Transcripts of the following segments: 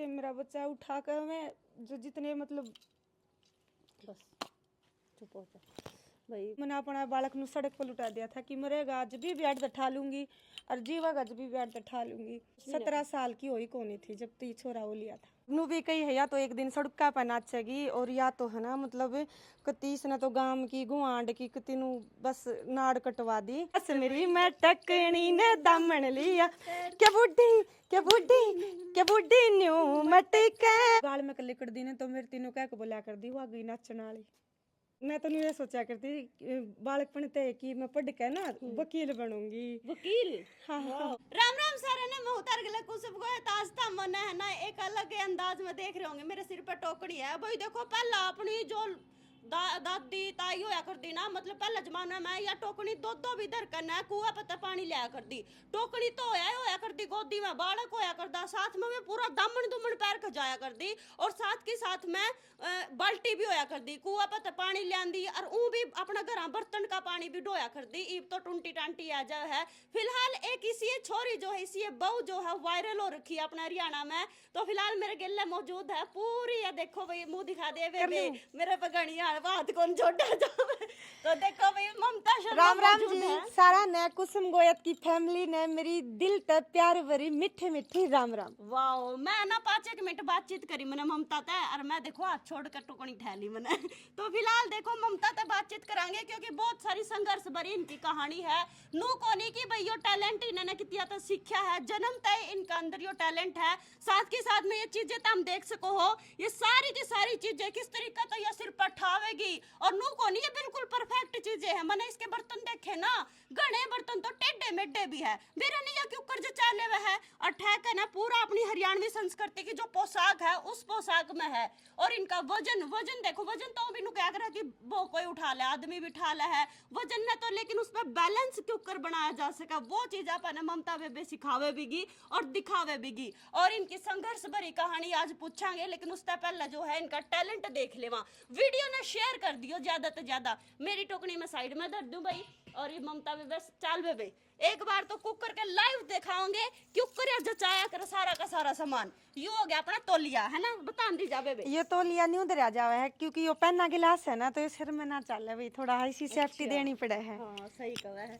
ये मेरा बच्चा उठा कर मैं जो जितने मतलब बस चुप हो जा भाई। मैंने अपना बालक नु सड़क पर लुटा दिया था कि मरेगा आज भी ब्याज बैठा लूंगी और जीवागा आज भी ब्याज बैठा लूंगी। 17 साल की हुई कोनी थी जब तो ये छोरा वो लिया था। नू भी कही है या तो एक दिन सड़क पर नाचेगी और या तो है ना मतलब कतीस ने तो गांव की गुआंड की कती नु बस नाड़ कटवा दी। बस मेरी मैं टकनी ने दामन लिया क्या बुढ़ी न्यू मटके गाल में कल कर दी ने तो मेरे तीनों कह के बोला कर दी वो आ गई नाचने वाली। मैं तो नहीं सोचा करती बालकपन ते कि मैं पढ़ के ना वकील बनूंगी। वकील हाँ राम राम सारे ने मैं उतार गले कुसुम को ताज था मन है ना एक अलग अंदाज में देख रहे होंगे मेरे सिर पे टोकरी है भाई। देखो पहला अपनी जो दादी ताई होया करती ना मतलब पहले जमाना में या टोकनी दो भी धर करना कुआ पत्ता पानी लिया करती। टोकनी तो होया करती गोदी में बालक होया करता साथ में पूरा दामन दुमन पैर खजाया करती और साथ के साथ में बाल्टी भी होया करती कुआ पत्ता पानी लियांदी और ऊ भी अपना घर बर्तन का पानी भी ढोया करती। इब तो टुंटी टांटी आ जा है। फिलहाल एक इसी छोरी जो है इसी बहू जो है वायरल हो रखी है अपना हरियाणा में। तो फिलहाल मेरे गिल्ले मौजूद है पूरी है देखो भाई मुंह दिखा दे वे मेरे पगड़िया बात कौन छोटा जावे। तो देखो भाई ममता शर्मा राम राम जी सारा ने कुसुम गोयत की फैमिली ने मेरी दिल तक प्यार भरी मीठी मीठी राम राम। वाओ मैं ना 5 मिनट बातचीत करी मैंने ममता ते और मैं देखो हाथ छोड़ कर टुकनी ठहली मैंने। तो फिलहाल देखो ममता ते बातचीत करांगे क्योंकि बहुत सारी संघर्ष भरी इनकी कहानी है। नू कोनी की भाई यो टैलेंट इन्होंने कितिया तो सीखा है जन्म तय इनका अंदर यो टैलेंट है। साथ के साथ में ये चीजें तुम देख सको हो ये सारी की सारी चीजें किस तरीके तो ये सिर पर ठावेगी और नू कोनी ये बिल्कुल परफेक्ट चीजें है। मैंने इसके बर्तन देखे ना घने बर्तन तो टेढ़े मेढ़े भी है मेरा नहीं क्यों कर्ज चाले हुए है और ठहक है ना पूरा अपनी हरियाणवी संस्कृति की जो पोशाक है उस पोशाक में है। और इनका वजन देखो वजन तो भी क्या कर कि वो कोई उठा ले आदमी भी उठा ले है वजन ने तो लेकिन उसमें बैलेंस क्यों कर बनाया जा सका वो चीज अपन ममता बेबे सिखावे बीगी और दिखावे बीगी। और इनकी संघर्ष भरी कहानी आज पूछांगे लेकिन उससे पहले जो है इनका टैलेंट देख ले वीडियो ने शेयर कर दियो ज्यादा से ज्यादा। मेरी टोकनी में साइड में धर दूं भाई और ये ममता बेबे चाल बेबे एक बार तो कुकर के लाइव दिखाओगे कुकर जचाया कर सारा का सारा सामान ये हो गया अपना तौलिया है ना बता दी जा बेबे। ये तौलिया नहीं उधर आ जावे है क्योंकि ये पहना गिलास है ना तो ये सिर में ना चले भाई थोड़ा ऐसी सेफ्टी देनी पड़े है। हाँ सही कहा है।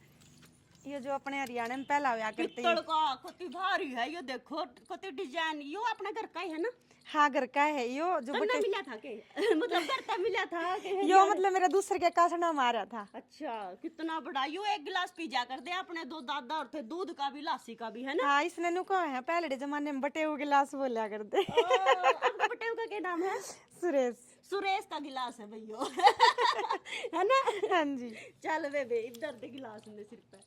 ये जो अपने हरियाणा में पहला हुआ करते पित्तल का कितनी भारी है ये देखो कितनी डिजाइन यो अपने घर का ही है ना। हाँ घर का है यो जो बटे मिला था के मतलब घर का मिला था के यो मतलब मेरा दूसरे के कासना मारा था। अच्छा कितना बड़ा यो एक गिलास पी जा कर दे अपने दो दादा और थे दूध का भी लासी का भी है ना। हाँ इसने नु कहा है पहले जमाने में बटे हुए गिलास बोला करते। आपका बटे का क्या नाम है? सुरेश का गिलास है भैया है ना। हाँ जी चल बेबे इधर दे गिलास में सिर पे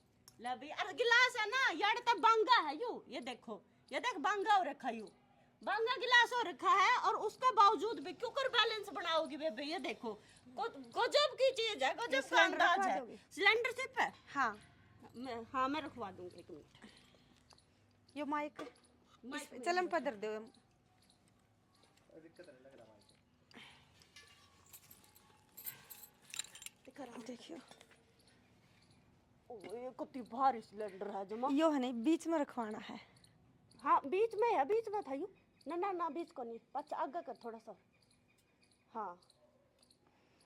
ले भाई अरे गिलास है ना यार तो बांगा है यू ये देखो ये देख बांगा हो रखा यू बांगा गिलास हो रखा है और उसके बावजूद भी क्यों कर बैलेंस बनाओगी बेबे ये देखो गजब की चीज है गजब का अंदाज है। सिलेंडर सिर्फ है हाँ मैं रखवा दूंगी 1 मिनट। यो माइक चलम पदर दो देखियो ये कितनी भारी सिलेंडर है जमा यो है नहीं बीच में रखवाना है। हाँ बीच में है बीच में था यू ना ना ना बीच को नहीं अच्छा आगे कर थोड़ा सा हाँ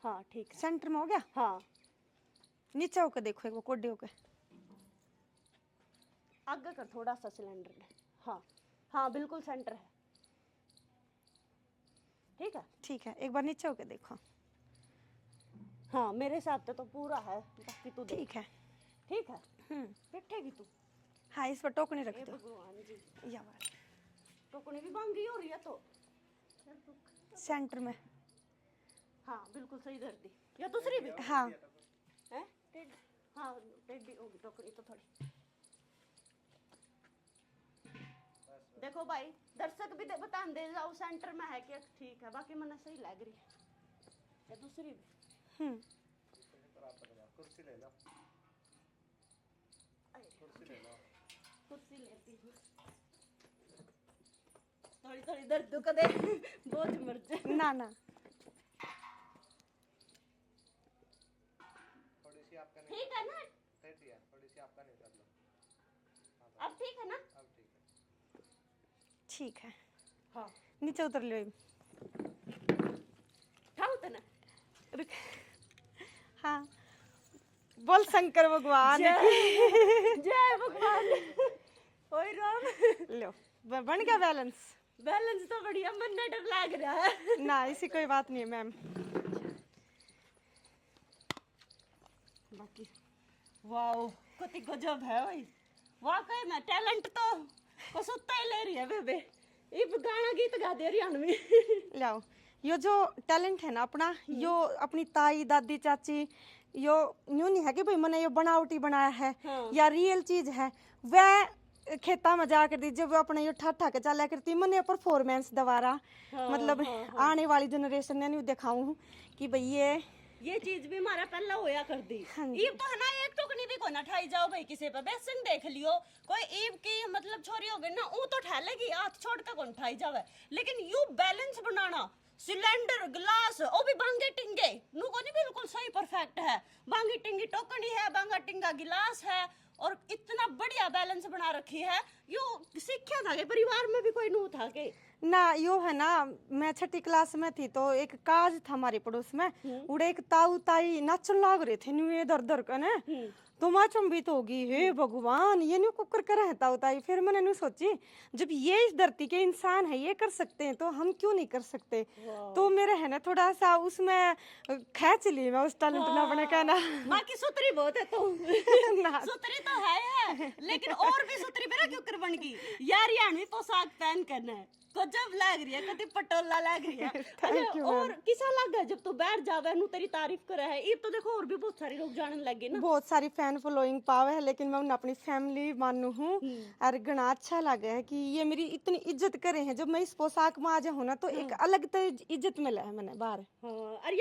हाँ ठीक है सेंटर में हो गया। हाँ नीचे होकर देखो एक वो कोडे होकर आगे कर थोड़ा सा सिलेंडर में हाँ हाँ बिल्कुल सेंटर है ठीक है एक बार नीचे होकर देखो। हाँ मेरे साथ तो पूरा है बाकी तू ठीक है बैठेगी तू। हाँ इस पर टोकनी रख दो भगवान जी या बात टोकनी भी बांगी हो रही है तो सेंटर में हाँ बिल्कुल सही धर दी या दूसरी भी हाँ है हाँ टेढ़ी होगी टोकरी तो थोड़ी। देखो भाई दर्शक भी बता दे जाओ सेंटर में है कि ठीक है बाकी मैंने सही लग रही है या दूसरी भी कुर्सी ले लो कुर्सी लेती हूँ थोड़ी थोड़ी दर्द का दे बहुत मर जाए ना ना थोड़ी सी आपका ठीक है ना थोड़ी सी आपका नहीं कर लो अब ठीक है ना अब ठीक है ठीक है हाँ नीचे उतर लियो। ठाऊ तना रुक। हाँ बोल शंकर भगवान की। जय भगवान। ओए राम। लो बन गया बैलेंस। बैलेंस तो बढ़िया, मन में डर लग रहा है। ना ऐसी कोई बात नहीं है मैम। बाकी वाओ कति गजब है भाई, वाकई में टैलेंट तो कसुत्ता ही ले रही है बेबे। इब गाना गीत गा दे रही अनवी। लाओ यो जो टैलेंट है ना अपना, यो अपनी ताई दादी चाची यो न्यू नहीं है कि भाई मैंने यो बनावटी बनाया है हाँ। या रियल चीज है। वह खेता में जा कर दी जब वो अपने यो ठा के चला करती मैंने परफॉर्मेंस दोबारा हाँ, मतलब आने वाली जनरेशन ने नहीं दिखाऊं कि भाई ये चीज भी हमारा पहला होया कर दी। हाँ जी। ईब तो है ना एक टुकनी भी को ना ठाई जाओ भाई किसी पे बेसन देख लियो, कोई ईब की मतलब छोरी हो गई ना वो तो ठा लेगी, हाथ छोड़ के कौन ठाई जावे। लेकिन यू बैलेंस बनाना, सिलेंडर गिलास वो भी बांगे टिंगे नू को नहीं बिल्कुल सही परफेक्ट है। बांगी टिंगी टोकनी है, बांगा टिंगा गिलास है और इतना बढ़िया बैलेंस बना रखी है। यू सीखा था के परिवार में भी कोई नू था के ना यो है ना। मैं छठी क्लास में थी तो एक काज था हमारे पड़ोस में, उड़े एक ताऊ ताई नाचन लाग रहे थे न्यू इधर उधर कने तो मैं चंबित होगी, हे भगवान ये न्यू कुकर करे है ताऊ ताई। फिर मैंने न्यू सोची जब ये इस धरती के इंसान है ये कर सकते हैं तो हम क्यों नहीं कर सकते। तो मेरे है ना थोड़ा सा उसमें खींच ली मैं उस टैलेंट ना अपने कहना। बाकी सुतरी बहुत है तू। ना सुतरी तो है लेकिन और भी सुतरी मेरा क्यों कर बन गई यार। यानी पोशाक पहन करना है गजब लग रही है, कति पटोला लग रही है। Thank you, और किसा लग गया जब तू बैठ जावे नु तेरी तारीफ करे है। ये तो देखो और भी बहुत सारे लोग जानने लगे ना। बहुत सारी फैन फॉलोइंग पावे है लेकिन मैं उन्हें अपनी फैमिली मानू हूँ और घना अच्छा लगा है कि ये मेरी इतनी इज्जत करे हैं। जब मैं इस पोशाक में आ जाऊँ ना तो एक अलग तो इज्जत मिला है मैंने बाहर। हाँ, अरे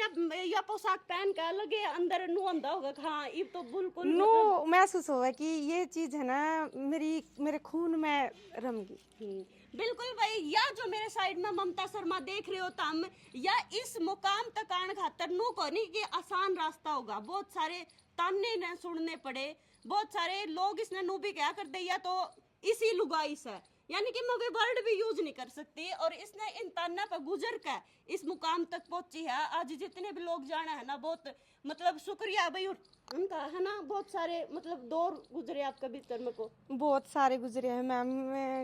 या पोशाक पहन के लगे अंदर नु अंधा होगा। हाँ ये तो बिल्कुल नो महसूस हुआ कि ये चीज है ना मेरे खून में रम गई। बिल्कुल भाई। या जो मेरे साइड में ममता शर्मा देख रहे हो तम या इस मुकाम तक आने खातर नु को नहीं कि आसान रास्ता होगा। बहुत सारे ताने न सुनने पड़े, बहुत सारे लोग इसने नु भी क्या कर दे या तो इसी लुगाई से यानी कि मैं कोई वर्ड भी यूज नहीं कर सकती। और इसने इन ताना पर गुजर कर इस मुकाम तक पहुंची है। आज जितने भी लोग जाना है ना बहुत मतलब शुक्रिया भाई उनका है ना। बहुत सारे मतलब दौर गुजरे आपके भीतर में को। बहुत सारे गुजरे हैं मैम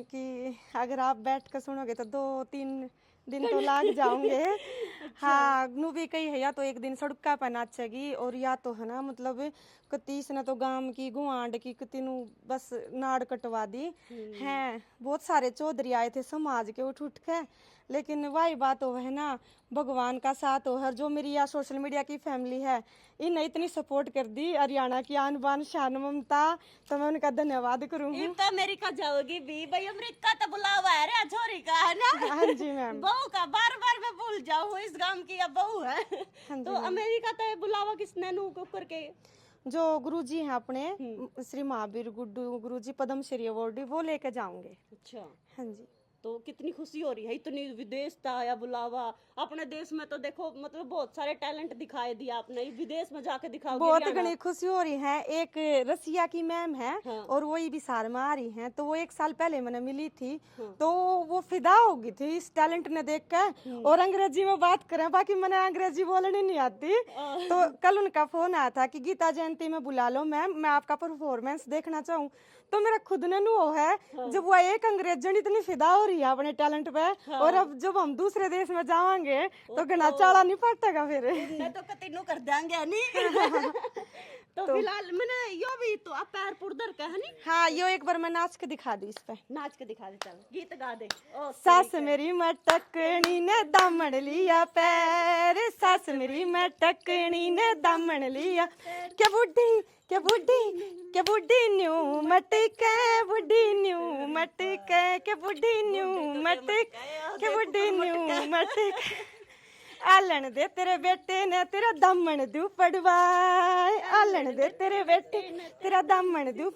कि अगर आप बैठ कर सुनोगे तो 2-3 दिन तो लाग जाओगे। हाँ नू भी कही है या तो एक दिन सड़का पर नाचेगी और या तो है ना मतलब कतीस ने तो गांव की गुआंड की कती नू बस नाड़ कटवा दी हैं। बहुत सारे चौधरी आए थे समाज के उठ उठ के, लेकिन वही बात हो है ना भगवान का साथ हो। हर जो मेरी या सोशल मीडिया की फैमिली है इन्हें इतनी सपोर्ट कर दी, हरियाणा की आन बान शान ममता, तो मैं उनका धन्यवाद करूंगी। तो अमेरिका जाओगी भी भाई, अमेरिका तो बुलावा है रे छोरी का है ना। हाँ जी मैम। बहू का बार बार मैं भूल जाऊँ इस गांव की अब बहू है। हाँ जी तो अमेरिका तो बुलावा किसने नू को करके जो गुरुजी हैं अपने श्री महावीर गुड्डू गुरुजी पद्मश्री अवार्डी वो लेके जाऊंगे। अच्छा हाँ जी। तो कितनी खुशी हो रही है, इतनी विदेश था आया बुलावा। अपने देश में तो देखो मतलब बहुत सारे टैलेंट दिखाए दिए आपने, विदेश में जाके दिखाओगे। बहुत घनी खुशी हो रही है। एक रसिया की मैम है हाँ। और वही बिसार में आ रही हैं, तो वो 1 साल पहले मैंने मिली थी तो वो फिदा हो गई थी इस टैलेंट ने देख कर। और अंग्रेजी में बात करें, बाकी मैंने अंग्रेजी बोलने नहीं आती। तो कल उनका फोन आया था कि गीता जयंती में बुला लो मैम, मैं आपका परफॉर्मेंस देखना चाहूँ। तो मेरा खुद ने नु है जब वो एक अंग्रेजन इतनी फिदा हो रही है अपने टैलेंट पे। और अब जब हम दूसरे देश में जाएंगे तो घना चाला नहीं पड़ेगा फिर। मैं तो कति नु कर देंगे नहीं। तो फिलहाल मैंने यो भी तो आप पैर पुरदर का है नहीं। हाँ यो एक बार मैं नाच के दिखा दी इस पे। नाच के दिखा दे, चल गीत गा दे। ओ सास मेरी मटकनी ने दामन लिया पैर, सास मेरी मटकनी ने दामन लिया। क्या बुढ़ी क्या बुढ़ी क्या बुढ़ी न्यू मटके, बुढ़ी न्यू मटके, क्या बुढ़ी न्यू मटक, क्या बुढ़ी न्यू मटक। आलन दे तेरे बेटे ने तेरा दामन दू पड़वाए, आलन दे तेरे बेटे तेरा दामन दू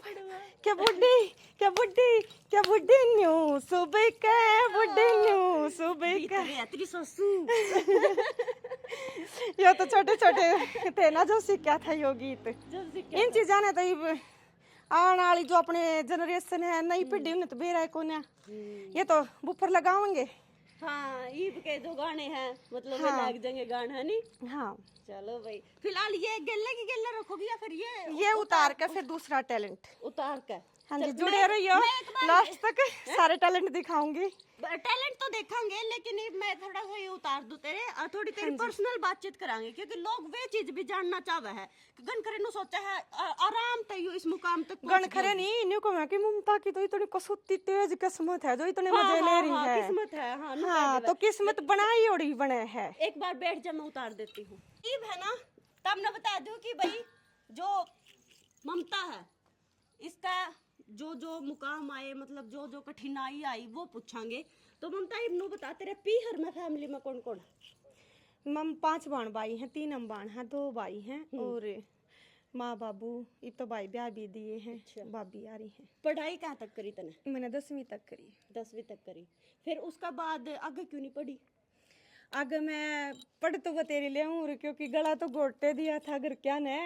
क्या बुढ़ी क्या बुढ़ी क्या बुढ़ी न्यू सुबह के, बुढ़ी न्यू सुबह के। तेरी ससु ये तो छोटे छोटे थे ना जो सीखा था यो गीत। इन चीजा ने तो आने वाली जो अपने जनरेशन है नई पीढ़ी उन्हें तो बेरा को ये तो बुफर लगाओगे हाँ ईद के जो गाने हैं मतलब वे लग जाएंगे गाने है नहीं। हाँ, चलो भाई फिलहाल ये गले की गले रखोगी या फिर ये उतार के फिर दूसरा टैलेंट। उतार के? हाँ जी, जुड़े रहियो, लास्ट तक सारे टैलेंट दिखाऊंगी। टैलेंट तो देखेंगे लेकिन मैं थोड़ा सा ये उतार दूं तेरे और थोड़ी तेरी पर्सनल बातचीत करांगे क्योंकि लोग वे चीज भी जानना चाहे है कि गन करे नु सोचा है आराम से इस मुकाम तक गण खरे नहीं इन्हें को मैं कि ममता की तो इतनी कसौती तेज किस्मत है जो इतने मजे ले रही है। किस्मत है। हाँ हाँ, तो किस्मत बनाई और ही बने है। एक बार बैठ जा मैं उतार देती हूँ। ईब है ना तब मैं बता दूं कि भाई जो ममता है इसका जो जो मुकाम आए मतलब जो जो कठिनाई आई वो पूछांगे। तो ममता इब्नू बता तेरे पीहर में फैमिली में कौन कौन है? मम 5 बाण भाई हैं, 3 हम बाण हैं, 2 भाई हैं और माँ बाबू ये तो भाई ब्याह भी दिए हैं। भाभी आ रही हैं। पढ़ाई कहाँ तक करी तने? मैंने 10वीं तक करी। 10वीं तक करी। फिर उसका बाद आगे क्यों नहीं पढ़ी? आगे मैं पढ़ तो बतेरी ले हूँ क्योंकि गला तो घोटे दिया था अगर क्या ने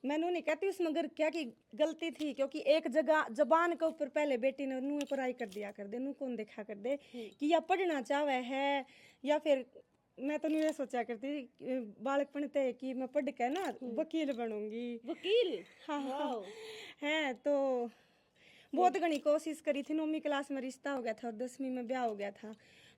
मैंने नहीं कहती उसमें अगर क्या की गलती थी क्योंकि एक जगह जबान के ऊपर पहले बेटी ने नू पढ़ाई कर दिया कर दे नू कौन देखा कर दे कि या पढ़ना चाहे है या फिर मैं तो नहीं ये सोचा करती बालक पढ़ते है कि मैं पढ़ के ना वकील बनूंगी। वकील? हाँ है तो बहुत घनी कोशिश करी थी। 9वीं क्लास में रिश्ता हो गया था और 10वीं में ब्याह हो गया था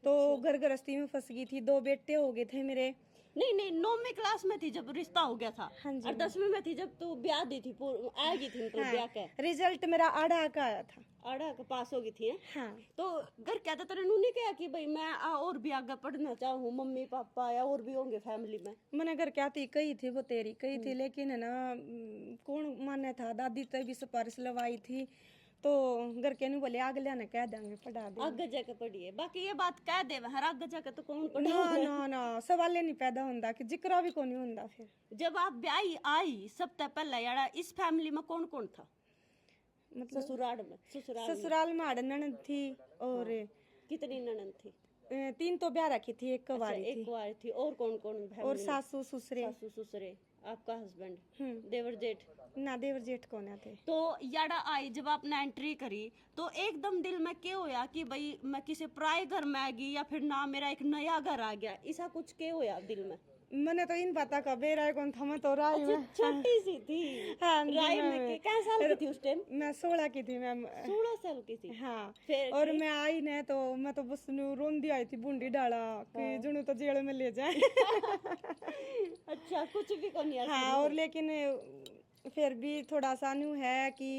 तो घर गृहस्थी में फंस गई थी। 2 बेटे हो गए थे मेरे। नहीं 9वीं क्लास में थी जब रिश्ता हो गया था। हाँ जी। और 10वीं में थी जब तू ब्याह दी थी आ गई थी मतलब ब्याह के रिजल्ट मेरा 8 का आया था। 8 का पास हो गई थी। हाँ तो घर क्या था तेरे नहीं कहा कि भाई मैं और भी आगे पढ़ना चाहूँ मम्मी पापा या और भी होंगे फैमिली में? मैंने घर क्या थी कही थी वो तेरी कही थी लेकिन है ना कौन माने था दादी तो भी सिफारिश लवाई थी तो घर के नहीं बोले आगे लेने कह देंगे पढ़ा दे आगे जाके पढ़िए। बाकी ये बात कह दे हर आगे जाके तो कौन पढ़ा? ना ना ना सवाल नहीं पैदा होता कि जिक्र भी कौन होता। फिर जब आप ब्याही आई सबसे पहले यार इस फैमिली में कौन कौन था? मतलब ससुराल में आड़ ननद थी और कितनी ननद थी? 3 तो ब्याह रखी थी एक कवारी एक बार थी। और कौन कौन? और सासू ससुरे आपका हस्बैंड देवर जेठ? ना देवर जेठ कौन थे। तो याड़ा आई जब आपने एंट्री करी तो एकदम दिल में क्या होया कि भाई मैं किसी पराए घर में आ गई या फिर ना मेरा एक नया घर आ गया ऐसा कुछ क्या होया दिल में? मैंने तो इन पता का बेराय कौन था मैं तो राय में छोटी सी थी। हाँ, राय में क्या साल की थी उस टाइम? मैं 16 की थी मैम। 16 साल की थी। हाँ फिर और मैं आई ने तो मैं तो बस रोंदी आई थी बूंदी डाला कि जुनू तो जेल में ले जाए। अच्छा कुछ भी कौन यार। हाँ और लेकिन फिर भी थोड़ा सा न्यू है कि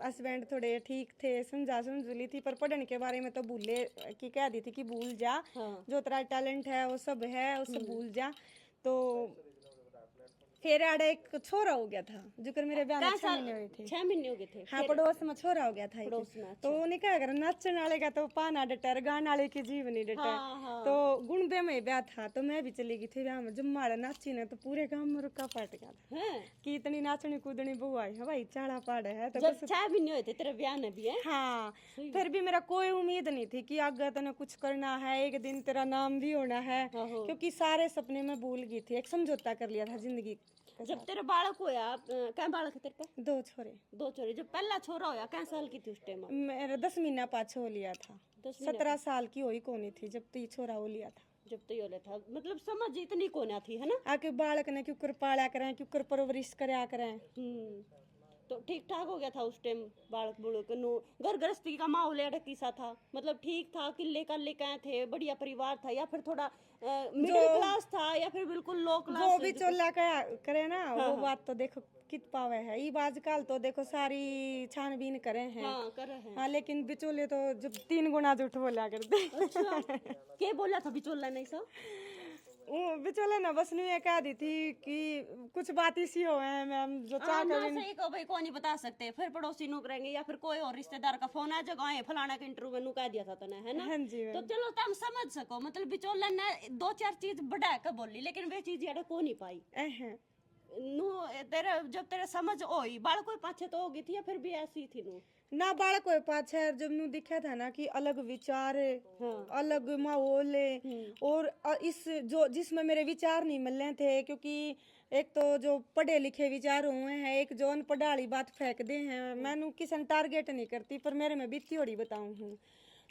हस्बैंड थोड़े ठीक थे समझा समझुली थी पर पढ़ने के बारे में तो भूले कि कह दी थी कि भूल जा। जो तेरा टैलेंट है वो सब है वो सब भूल जा। तो फिर आड़े एक छोरा हो गया था जो मेरे ब्याह में 6 महीने हुए थे। 6 महीने हो गए थे। हाँ पड़ोस में छोरा हो गया था एक। तो उन्हें क्या कर नाचने वाले का तो पाना डटर गाने वाले की जीव नहीं डटर। तो गुणबे में ब्याह था तो मैं भी चली गई थी ब्याह में। जब मारा नाची ने तो पूरे गांव में रुका पट गया था कि इतनी नाचनी कूदनी बहू आई है भाई चाड़ा पाड़ है। तो 6 महीने हुए थे तेरे ब्याह में भी है। हाँ फिर भी मेरा कोई उम्मीद नहीं थी कि आगे तने कुछ करना है एक दिन तेरा नाम भी होना है क्योंकि सारे सपने में भूल गई थी। एक समझौता कर लिया था जिंदगी। जब तेरा बालक होया क्या बालक है तेरे पे? 2 छोरे। 2 छोरे। जब पहला छोरा होया क्या साल की थी उस टाइम? मेरा 10 महीना पाछो हो लिया था। 17 साल की हुई कोनी थी जब तो छोरा हो लिया था। जब तो ये था मतलब समझ इतनी कोना थी है ना। आके बालक ने क्यों कर पाला करें क्यों कर परवरिश करया करें। तो ठीक ठाक हो गया था उस टाइम बालक बुड़क नु घर गृहस्थी का माहौल एड़ा किसा था मतलब ठीक था किले का लेके थे बढ़िया परिवार था या फिर थोड़ा मिडिल क्लास था या फिर बिल्कुल लो क्लास? जो भी चोला करे ना वो बात तो देखो कित पावे है ये आजकल तो देखो सारी छानबीन करे हैं। हाँ लेकिन बिचोले तो जब 3 गुना झूठ बोला करते। अच्छा क्या बोला था बिचोला? नहीं सा वो बिचोले ना बस नहीं कह दी थी कि कुछ बात इसी हो है मैम जो चाह कर सही को भाई कौन नहीं बता सकते फिर पड़ोसी नु करेंगे या फिर कोई और रिश्तेदार का फोन आ जगह फलाना के इंटरव्यू में कह दिया था तने है ना। हाँ जी तो चलो तुम समझ सको मतलब बिचोला ने 2-4 चीज बढ़ा के बोली लेकिन वे चीज यार को नहीं पाई नु तेरे जब तेरे समझ होई बाल कोई पाछे तो होगी थी या फिर भी ऐसी थी नु ना बालक कोई पाछे जब नू दिखा था ना कि अलग विचार है अलग माहौल है और इस जो जिसमें मेरे विचार नहीं मिल रहे थे क्योंकि एक तो जो पढ़े लिखे विचार हुए हैं एक जो अनपढ़ाली बात फेंक दे हैं मैं किसी टारगेट नहीं करती पर मेरे में बीती होड़ी बताऊं हूँ।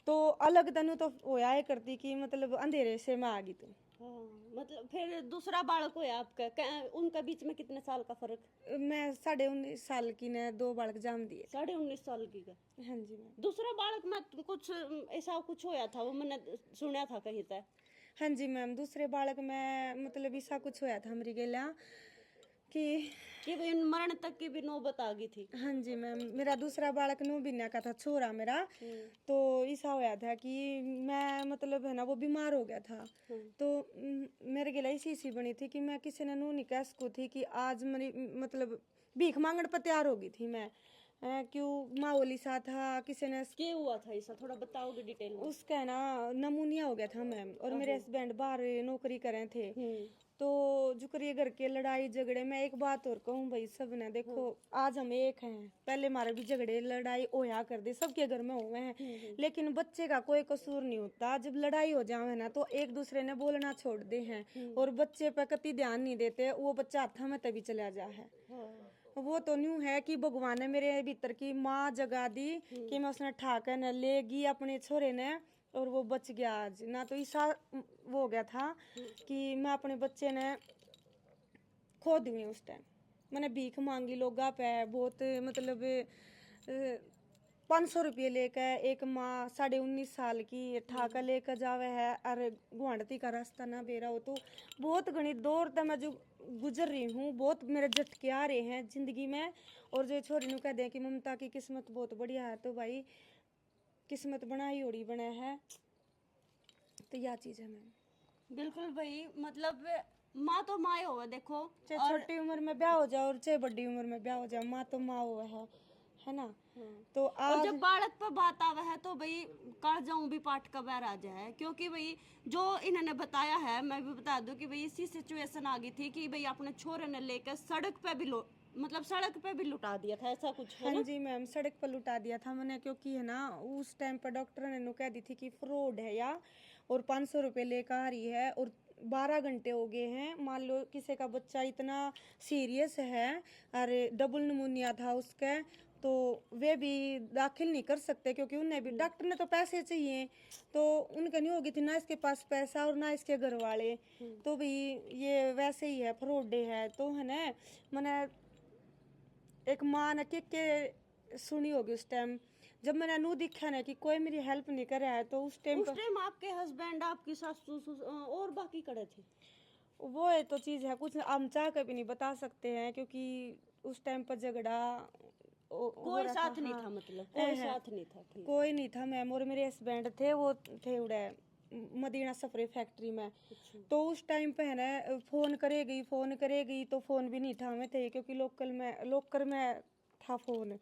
तो अलग तनु तो होया है करती कि मतलब अंधेरे से मैं आ गई तू। हाँ, मतलब फिर दूसरा बालक होया आपका, उनका बीच में कितने साल का फर्क? मैं 19.5 साल की ने 2 बालक जाम दिए। 19.5 साल की का हाँ जी मैम। दूसरा बालक में कुछ ऐसा कुछ होया था, वो मैंने सुना था कहीं तक। हाँ जी मैम, दूसरे बालक में मतलब ऐसा कुछ होया था हमारी गेला कि भाई मरण तक की भी नौबत आ गई थी। हाँ जी मैम, मेरा दूसरा बालक 9 महीने का था, छोरा मेरा। तो ऐसा होया था कि मैं मतलब है ना वो बीमार हो गया था। तो मेरे गिला इसी बनी थी कि मैं किसी ने नू नहीं कह सकू थी कि आज मेरी मतलब भीख मांगने पर तैयार हो गई थी मैं। क्यों माहौली सा था, किसी ने क्या हुआ था ऐसा, थोड़ा बताओगे डिटेल में? उसका है ना नमूनिया हो गया था मैम, और मेरे हस्बैंड बाहर नौकरी करे थे। तो जो करिए घर के लड़ाई झगड़े में एक बात और कहूँ भाई, सब ने देखो आज हम एक हैं, पहले हमारे भी झगड़े लड़ाई होया कर दे, सबके घर में हुए हैं, लेकिन बच्चे का कोई कसूर नहीं होता। जब लड़ाई हो जावे ना तो एक दूसरे ने बोलना छोड़ दे हैं और बच्चे पे कति ध्यान नहीं देते, वो बच्चा हाथा में तभी चला जा है। वो तो न्यू है कि भगवान ने मेरे भीतर की माँ जगा दी कि मैं उसने ठाकर न लेगी अपने छोरे ने, और वो बच गया आज ना। तो ऐसा वो हो गया था कि मैं अपने बच्चे ने खो दी उस टाइम। मैंने भीख मांगी लोगा पे बहुत, मतलब 500 रुपये लेकर एक माँ 19.5 साल की ठाका लेकर जावे है, और गुआंढती का रास्ता ना बेरा हो। तो बहुत घनी दौर तक मैं जो गुजर रही हूँ, बहुत मेरे झटके आ रहे हैं जिंदगी में। और जो छोरी नु कह दे कि ममता की किस्मत बहुत बढ़िया है, तो भाई किस्मत बनाई ओड़ी बना है, तो यह चीज है मैम। बिल्कुल भाई, मतलब माँ तो माँ ही होगा देखो, चाहे छोटी उम्र में ब्याह हो जाए और चाहे बड़ी उम्र में ब्याह हो जाए, माँ तो माँ हुआ है ना। तो और आज जब बालक पर बात आवे है तो भाई कर जाऊं भी पाठ का बैर आ जाए, क्योंकि भाई जो इन्होंने बताया है, मैं भी बता दूं कि भाई इसी सिचुएशन आ गई थी कि भाई अपने छोरे ने लेकर सड़क पे भी मतलब सड़क पे भी लुटा दिया था, ऐसा कुछ है हाँ ना? जी मैम, सड़क पर लुटा दिया था मैंने, क्योंकि है ना उस टाइम पर डॉक्टर ने कह दी थी कि फ्रॉड है या, और 500 रुपये लेकर आ रही है, और 12 घंटे हो गए हैं। मान लो किसी का बच्चा इतना सीरियस है, अरे डबल निमोनिया था उसका, तो वे भी दाखिल नहीं कर सकते, क्योंकि उन्हें भी डॉक्टर ने तो पैसे चाहिए, तो उनका नहीं होगी थी ना इसके पास पैसा और ना इसके घर वाले। तो भी ये वैसे ही है, फ्रॉड है। तो है ना, मैंने एक माँ ने के सुनी होगी उस टाइम, जब मैंने नू दिखा ना कि कोई मेरी हेल्प नहीं कर रहा है, तो उस टाइम आपके हस्बैंड, आपकी सासू और बाकी खड़े थे। वो है तो चीज़ है, कुछ हम चाह कर भी नहीं बता सकते हैं, क्योंकि उस टाइम पर झगड़ा कोई साथ नहीं था, मतलब कोई साथ नहीं था। ठीक, कोई नहीं था मैम। और मेरे हस्बैंड थे, वो थे उड़े मदीना सफरे फैक्ट्री में। तो उस टाइम पे है ना फोन करेगी तो फोन भी नहीं था हमें थे, क्योंकि लोकल में था फोन।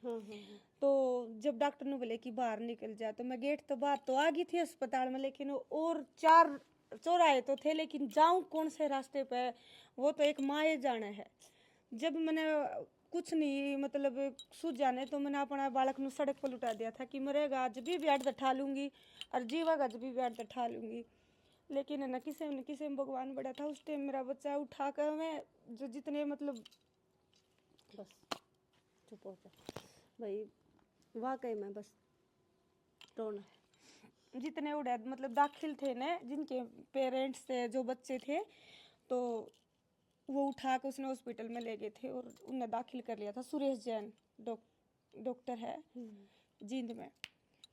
तो जब डॉक्टर ने बोले कि बाहर निकल जा, तो मैं गेट तो बाहर तो आ गई थी अस्पताल में, लेकिन और 4 चौराहे तो थे, लेकिन जाऊं कौन से रास्ते पे, वो तो एक माए जाना है। जब मैंने कुछ नहीं मतलब सूझ जाने, तो मैंने अपना बालक नु सड़क पर लुटा दिया था कि मरेगा आज भी बैठ ढा लूंगी और जीवागा आज भी बैठ ढा लूंगी। लेकिन है ना किसी न किसी में भगवान बड़ा था। उस टाइम मेरा बच्चा उठा कर मैं जो जितने मतलब बस चुप हो जा भाई, वाकई में बस रोना। जितने उड़े मतलब दाखिल थे ना, जिनके पेरेंट्स थे, जो बच्चे थे, तो वो उठा के उसने हॉस्पिटल में ले गए थे और उन्हें दाखिल कर लिया था। सुरेश जैन डॉक्टर है जींद में।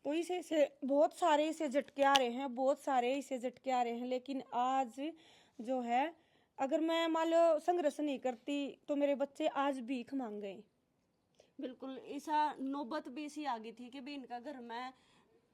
तो इसे बहुत सारे इसे झटके आ रहे हैं, बहुत सारे इसे झटके आ रहे हैं। लेकिन आज जो है, अगर मैं मान लो संघर्ष नहीं करती तो मेरे बच्चे आज भीख मांग गए। बिल्कुल, ऐसा नौबत भी इसी आ गई थी कि भाई इनका घर में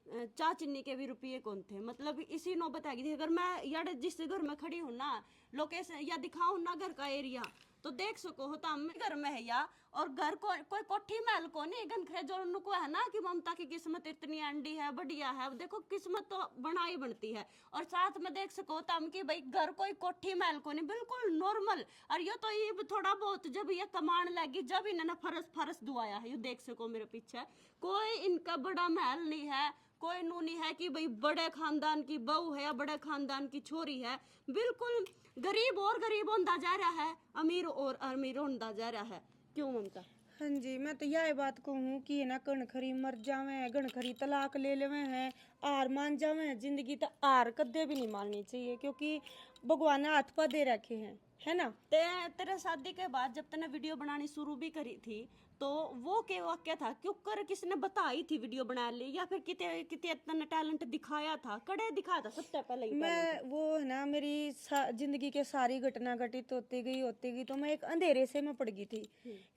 चा चीनी के भी रुपये कौन थे, मतलब इसी नौबत आ गई थी। अगर मैं यार जिस घर में खड़ी हूँ ना, लोकेशन या दिखाऊँ ना घर का एरिया, तो देख सको हो तो हम घर में है या, और घर को कोई कोठी महल को नहीं गन खे, जो उनको है ना कि ममता की किस्मत इतनी अंडी है, बढ़िया है। देखो किस्मत तो बनाई बनती है, और साथ में देख सको तो हम कि भाई घर कोई कोठी महल को नहीं, बिल्कुल नॉर्मल। और ये तो ये थोड़ा बहुत जब ये कमाने लगी, जब इन्होंने फरस दुआया है, ये देख सको मेरे पीछे कोई इनका बड़ा महल नहीं है, कोई नू नहीं है कि भाई बड़े खानदान की बहू है या बड़े खानदान की छोरी है। बिल्कुल गरीब और गरीब होता जा रहा है, अमीर और अमीर होता जा रहा है। क्यों ममता? हाँ जी, मैं तो यह बात कहूँ कि है ना कण खरी मर जावे हैं, गण खरी तलाक ले लेवे हैं, हार मान जावे हैं। जिंदगी तो हार कदे भी नहीं माननी चाहिए, क्योंकि भगवान ने हाथ पा दे रखे हैं, है ना। तेरे शादी के बाद जब तूने वीडियो बनानी शुरू भी करी थी, तो वो क्या वाक्य था, क्यों कर किसने बताई थी वीडियो बना ली, या फिर किते किते इतना टैलेंट दिखाया था, कड़े दिखाया था सबसे पहले ही मैं वो है ना मेरी जिंदगी के सारी घटना घटित होती गई तो मैं एक अंधेरे से मैं पड़ गई थी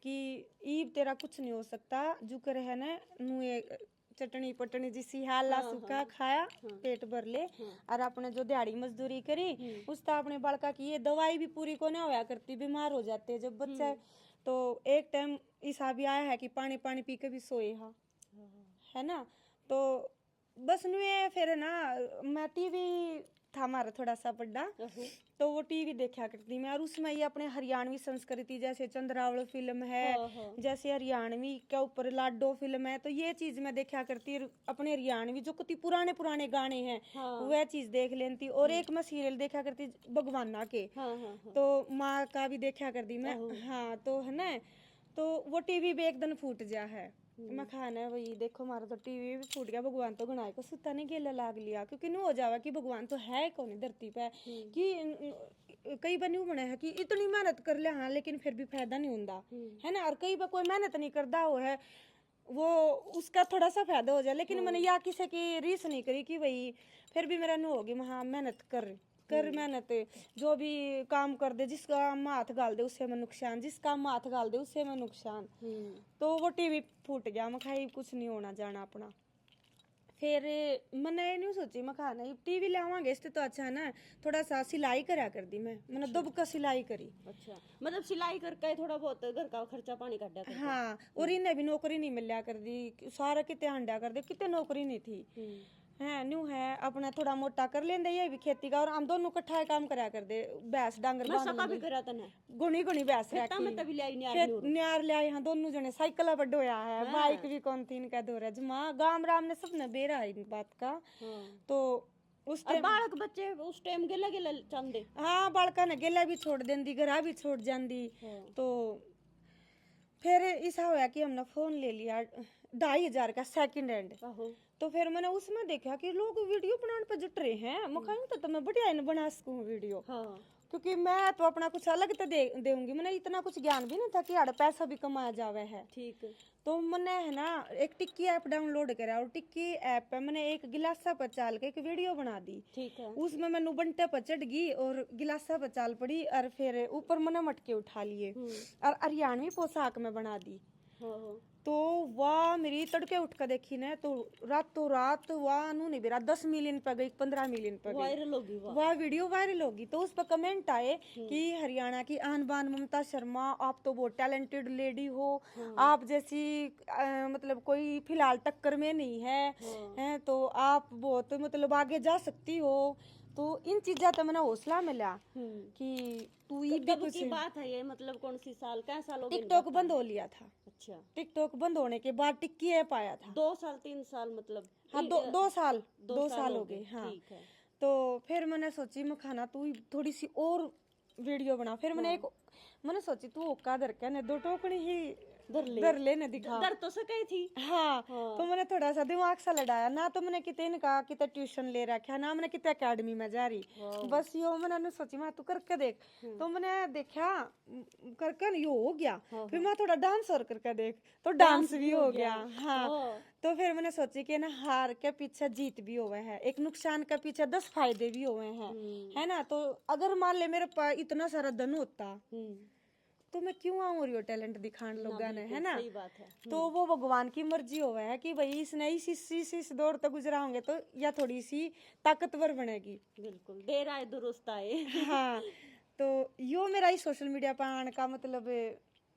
कि ईब तेरा कुछ नहीं हो सकता, जो करे है ना नुए चटनी पटनी जिसी हाला सूखा खाया पेट भर ले। और आपने जो दिहाड़ी मजदूरी करी उसका अपने बालका की ये दवाई भी पूरी को ना होया करती, बीमार हो जाते हैं जब बच्चा। तो एक टाइम ऐसा भी आया है कि पानी पानी पी के भी सोए हा, है ना। तो बस नुए फिर ना मैं टीवी था हमारा थोड़ा सा बड़ा, तो वो टीवी देखा करती मैं, और उसमें ये अपने हरियाणवी संस्कृति जैसे चंद्रावल फिल्म है, जैसे हरियाणवी के ऊपर लाडो फिल्म है, तो ये चीज मैं देखा करती। अपने हरियाणवी जो कुछ पुराने पुराने गाने हैं वह चीज देख लेती। और एक मैं सीरियल देखा करती भगवाना के, तो माँ का भी देखा करती मैं। हाँ तो है ना, तो वो टीवी भी एक दिन फूट जा है। मैं खाना है वही देखो, हमारा तो टीवी भी फूट गया, भगवान तो गनाए को सुता नहीं गेला लाग लिया, क्योंकि नु हो जावा कि भगवान तो है कौन धरती पे। कि कई बार न्यू बना है कि इतनी मेहनत कर ले हाँ, लेकिन फिर भी फायदा नहीं होता, है ना। और कई बार कोई मेहनत नहीं करता हो है, वो उसका थोड़ा सा फायदा हो जाए, लेकिन मैंने या किसी की रीस नहीं करी कि भाई फिर भी मेरा नु होगी हाँ मेहनत कर मेहनत जो भी काम कर दे, जिस काम में हाथ गाल दे उससे में नुकसान, जिस काम में हाथ गाल दे उससे में नुकसान। तो वो टीवी फूट गया, मैं खाई कुछ नहीं होना जाना अपना। फिर मैंने ये नहीं सोची, मैं कहा नहीं टीवी लावांगे इससे तो अच्छा है ना, थोड़ा सा सिलाई करा कर दी मैंने दुब का सिलाई करी। अच्छा, मतलब सिलाई करके थोड़ा बहुत घर का खर्चा पानी काटा कर। हाँ, और इन्हें भी नौकरी नहीं मिलया कर दी, सारा किते हंडा कर दे, किते नौकरी नहीं थी है न्यू है। अपना थोड़ा मोटा कर लेंदे ये भी खेती का, और हम दोनों इकट्ठा काम करा कर दे, भैंस डांगर मैं सका भी करा तने गुणी गुणी भैंस खेता में तभी लाई न्यार ले आए हाँ, दोनों जने साइकिल बड्ड होया है, बाइक भी कौन थी इनका दो जमा गाम राम ने सबने बेरा है इन बात का। तो उस और बालक बच्चे उस टाइम गेला गेला चंदे, हाँ बालका ने गेला भी छोड़ देंदी, घरा भी छोड़ जांदी। तो फिर ऐसा होया कि हमने फोन ले लिया 2,500 का सेकंड हैंड। तो फिर मैंने उसमें देखा कि लोग वीडियो बनाने पर जुट रहे हैं, मैं तो मैं बढ़िया बना सकूं वीडियो। क्योंकि मैं तो अपना कुछ अलग तो देऊंगी, मैंने इतना कुछ ज्ञान भी नहीं था कि आड़ पैसा भी कमाया जावे है। ठीक। तो मैंने है ना एक टिक्की ऐप डाउनलोड करा, और टिक्की ऐप पे मैंने एक गिलासा पर चाल के एक वीडियो बना दी। ठीक है। उसमें मैंने बंटे पर चढ़ गई और गिलासा पर चाल पड़ी, और फिर ऊपर मैंने मटके उठा लिए और हरियाणवी पोशाक में बना दी। तो वाह मेरी तड़के उठ कर देखी ना, तो रातों रात वाह नू नहीं बेरा 10 मिलियन पे गई, 15 मिलियन पे गई, वायरल होगी वाह वीडियो वायरल होगी। तो उस पर कमेंट आए कि हरियाणा की आन बान ममता शर्मा, आप तो बहुत टैलेंटेड लेडी हो, आप जैसी मतलब कोई फिलहाल टक्कर में नहीं है, तो आप बहुत मतलब आगे जा सकती हो। तो इन चीजा तो मैंने हौसला मिला कि तू ये भी कुछ। की बात है ये, मतलब कौन सी साल क्या साल हो गए? टिकटॉक बंद हो लिया था। अच्छा, टिकटॉक बंद होने के बाद टिक्की ऐप आया था। 2 साल 3 साल मतलब, हाँ 2 साल 2 साल हो गए। हाँ ठीक है। तो फिर मैंने सोची मैं खाना तू थोड़ी सी और वीडियो बना। फिर मैंने सोची तू ओका दर के ने 2 टोकनी ही दर ले ने दिखा दर तो सके थी। हाँ, तो मैंने थोड़ा सा दिमाग सा लड़ाया ना, तो मैंने कितने ने कहा कितने ट्यूशन ले रखा ना, मैंने कितने एकेडमी में जा रही, बस यो मैंने सोची मैं तू करके देख। तो मैंने देखा करके यो हो गया, फिर मैं थोड़ा डांस और करके देख, तो डांस भी हो गया। हाँ, तो फिर मैंने सोची कि ना हार के पीछे जीत भी हुए है, एक नुकसान के पीछे 10 फायदे भी हुए हैं, है ना। तो अगर मान ले मेरे पास इतना सारा धन होता तो मैं क्यों आऊँ और यो टैलेंट दिखाने लोगों ने, है ना। सही बात है। तो वो भगवान की मर्जी होवे है कि भाई इसने इस दौर तक गुजरा होंगे तो या थोड़ी सी ताकतवर बनेगी। बिल्कुल, देर आए दुरुस्त आए। हाँ, तो यो मेरा ही सोशल मीडिया पर आने का मतलब।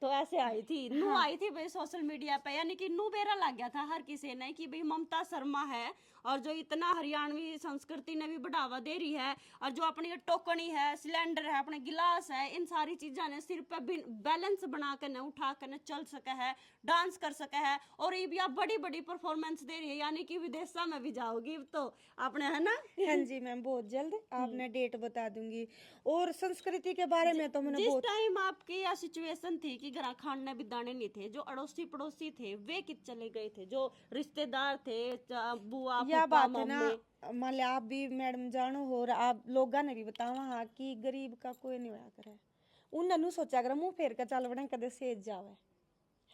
तो ऐसे आई थी नू आई थी भाई सोशल मीडिया पे, यानी कि नू बेरा लग गया था हर किसी ने कि भाई ममता शर्मा है और जो इतना हरियाणवी संस्कृति ने भी बढ़ावा दे रही है, और जो अपनी टोकनी है, सिलेंडर है, अपने गिलास है, इन सारी चीजा ने सिर पे बैलेंस बना कर न उठा कर न चल सके है, डांस कर सके है, और ये भी आप बड़ी बड़ी परफॉर्मेंस दे रही है, यानी कि विदेशा में भी जाओगी तो आपने, है ना? हाँ जी मैम, बहुत जल्द आपने डेट बता दूंगी। और संस्कृति के बारे में तो मैंने जिस बहुत टाइम आपकी यह सिचुएशन थी कि घर खाने भी दाने नहीं थे, जो अड़ोसी पड़ोसी थे वे कित चले गए थे, जो रिश्तेदार थे, बुआ यह फूफा बात है ना, मम्मी, मान लिया आप भी मैडम जानो हो और आप लोगा ने भी बतावा हाँ कि गरीब का कोई नहीं होया करे, उन्हें नु सोचा कर मुंह फेर के चल बड़े कदे सेज जावे,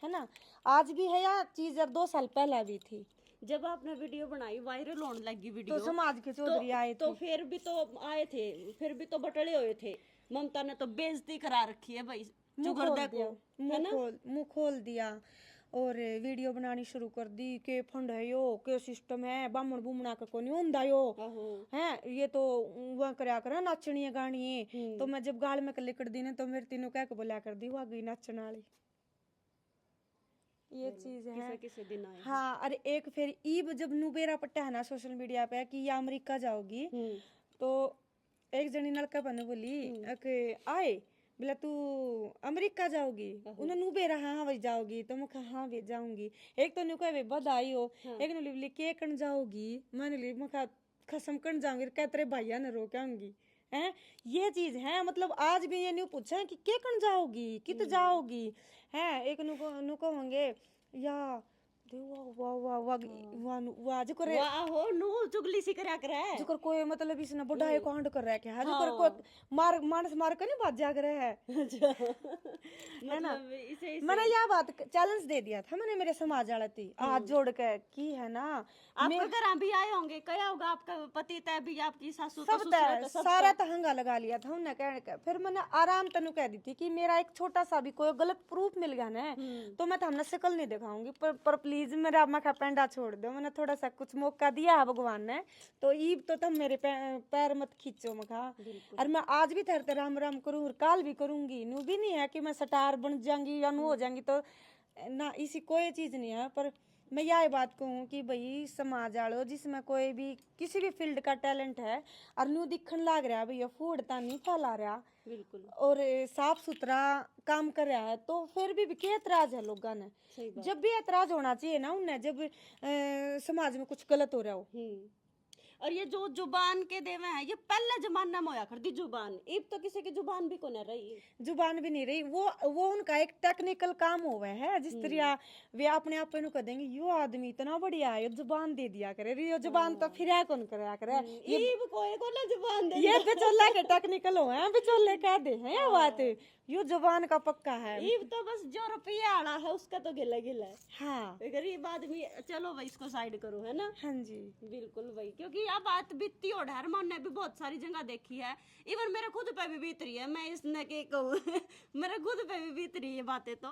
है ना। आज भी है या चीज 2 साल पहला भी थी। जब आपने वीडियो बनाई वायरल होने लगी वीडियो, तो समाज के चौधरी आए थे, तो फिर भी तो आए थे, फिर भी तो बटले हुए थे। ममता ने तो बेइज्जती करा रखी है भाई, मुंह खोल दिया, है ना? मुंह खोल दिया और वीडियो बनानी शुरू कर दी के फंड है यो, के सिस्टम है, बामण बुमणा का कोनी होंदा यो, है ये तो वह करया करा नाचनी है गानी है। तो मैं जब गाल में लिकड़ दी ने तो मेरे तीनों कह के बोला कर दी, वो गई नाचन वाली, ये चीज है। किसे दिन आए। हाँ, अरे एक फिर ईब जब नुबेरा पट्टा है ना सोशल मीडिया पे कि ये अमेरिका जाओगी, तो एक जनी लड़का बने बोली कि आए बोला तू अमेरिका जाओगी, उन्हें नुबेरा हाँ वही जाओगी, तो मैं कहा हाँ वे जाऊंगी। एक तो नुका वे बधाई हो, एक ने बोली के कण जाओगी, मैंने ली मैं खसम कण जाऊंगी, कहते भैया ने रोक आऊंगी है। ये चीज है, मतलब आज भी ये न्यू पूछा है कि के कण जाओगी, कित जाओगी, है। एक नुको होंगे या वाह वाह वाह वाह वाह जो करे वाह हो नु चुगली सी करया करे, जो कर कोई मतलब इसने बुढ़ाई को हंड कर रहा है क्या, जो कर कोई मार मानस मार के नहीं बात जा करे है, है ना। इसे मैंने यह बात चैलेंज दे दिया था मैंने मेरे समाज वाले थी हाथ जोड़ के की है ना, आपके घर भी आए होंगे, क्या होगा आपका पति तय भी, आपकी सासू तो सब ससुर तो सब सारा तहंगा लगा लिया था उन्हें कहने का। फिर मैंने आराम तनु कह दी थी कि मेरा एक छोटा सा भी कोई गलत प्रूफ मिल गया ना तो मैं तो हमने शक्ल नहीं दिखाऊंगी, पर प्लीज मेरा मखा पेंडा छोड़ दो। मैंने थोड़ा सा कुछ मौका दिया है भगवान ने, तो ईब तो तुम मेरे पैर मत खींचो मखा। और मैं आज भी थरते राम राम करूँ और काल भी करूंगी, नू भी नहीं है कि मैं स्टार बन जाऊंगी या नू हो जाऊंगी, तो ना इसी कोई चीज नहीं है। पर मैं यह बात कहूँ कि भाई समाज वालों जिसमें कोई भी किसी भी फील्ड का टैलेंट है और न्यू दिखने लग रहा है भैया फूडता नहीं फैला रहा बिल्कुल और साफ सुथरा काम कर रहा है, तो फिर भी क्या एतराज है लोगों ने। जब भी एतराज होना चाहिए ना उन्हें, जब समाज में कुछ गलत हो रहा हो। और ये जो जुबान के देवे हैं, ये पहले जमाना में होया करती जुबान, अब तो किसी की जुबान भी को नहीं रही, जुबान भी नहीं रही। वो उनका एक टेक्निकल काम हो गया है, जिस तरह वे अपने आप कह देंगे यो आदमी इतना बढ़िया है, यो जुबान दे दिया करे, यो जुबान तो फिर कौन करया करे, ईब कोई को ना जुबान दे, ये बिचौला के टेक्निकल हो हैं, बिचौले कह दे हैं ये बात, यो जुबान का पक्का है। ईब तो बस जो रुपया आला है उसका तो गिला गिला है। हाँ गरीब आदमी चलो भाई इसको साइड करो, है ना। हाँ जी बिल्कुल भाई, क्योंकि यह बात बीतती और है, मैंने भी बहुत सारी जगह देखी है, इवन मेरे खुद पे भी बीत रही है, मैं इसने के कहूँ मेरे खुद पे भी बीत रही है बातें तो।